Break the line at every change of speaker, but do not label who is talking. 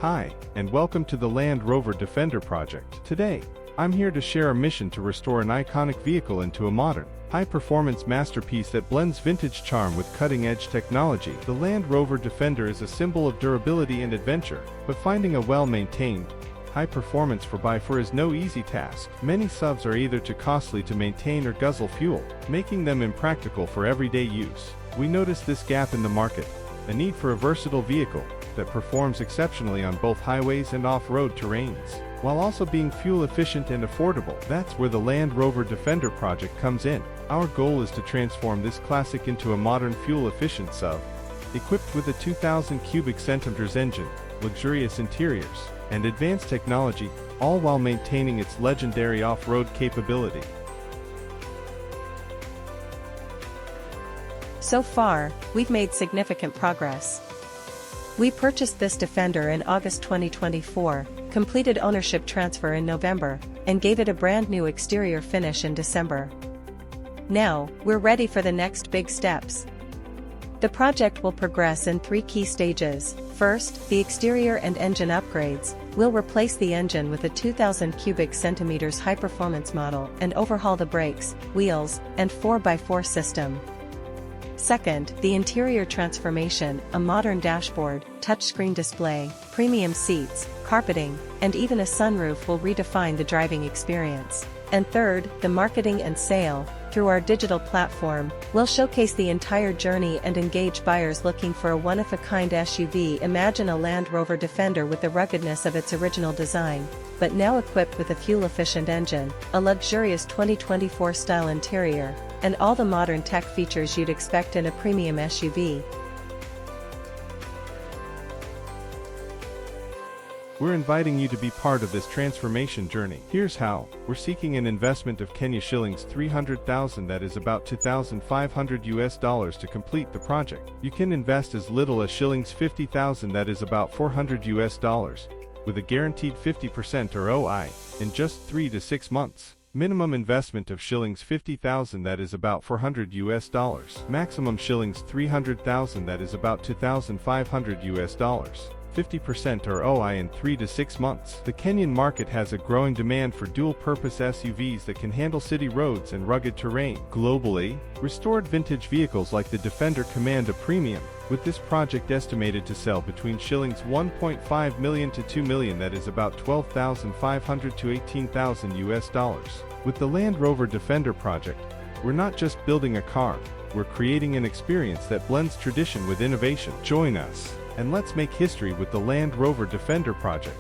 Hi, and welcome to the Land Rover Defender Project. Today, I'm here to share our mission to restore an iconic vehicle into a modern, high-performance masterpiece that blends vintage charm with cutting-edge technology. The Land Rover Defender is a symbol of durability and adventure, but finding a well-maintained, high-performance 4x4 is no easy task. Many SUVs are either too costly to maintain or guzzle fuel, making them impractical for everyday use. We noticed this gap in the market, a need for a versatile vehicle that performs exceptionally on both highways and off-road terrains, while also being fuel-efficient and affordable. That's where the Land Rover Defender Project comes in. Our goal is to transform this classic into a modern fuel-efficient SUV, equipped with a 2,000 cubic centimeters engine, luxurious interiors, and advanced technology, all while maintaining its legendary off-road capability.
So far, we've made significant progress. We purchased this Defender in August 2024, completed ownership transfer in November, and gave it a brand new exterior finish in December. Now, we're ready for the next big steps. The project will progress in 3 key stages. First, the exterior and engine upgrades. We'll replace the engine with a 2,000 cubic centimeters high-performance model and overhaul the brakes, wheels, and 4x4 system. Second, the interior transformation, a modern dashboard, touchscreen display, premium seats, carpeting, and even a sunroof will redefine the driving experience. And third, the marketing and sale. Through our digital platform, we'll showcase the entire journey and engage buyers looking for a one-of-a-kind SUV. Imagine a Land Rover Defender with the ruggedness of its original design, but now equipped with a fuel-efficient engine, a luxurious 2024-style interior, and all the modern tech features you'd expect in a premium SUV.
We're inviting you to be part of this transformation journey. Here's how. We're seeking an investment of Kenya shillings 300,000, that is about $2,500 to complete the project. You can invest as little as shillings 50,000, that is about $400, with a guaranteed 50% ROI in just 3 to 6 months. Minimum investment of shillings 50,000, that is about $400. Maximum shillings 300,000, that is about $2,500. 50% ROI in 3 to 6 months. The Kenyan market has a growing demand for dual-purpose SUVs that can handle city roads and rugged terrain. Globally, restored vintage vehicles like the Defender command a premium, with this project estimated to sell between shillings 1.5 million to 2 million, that is about $12,500 to $18,000. With the Land Rover Defender project, we're not just building a car, we're creating an experience that blends tradition with innovation. Join us, and let's make history with the Land Rover Defender project.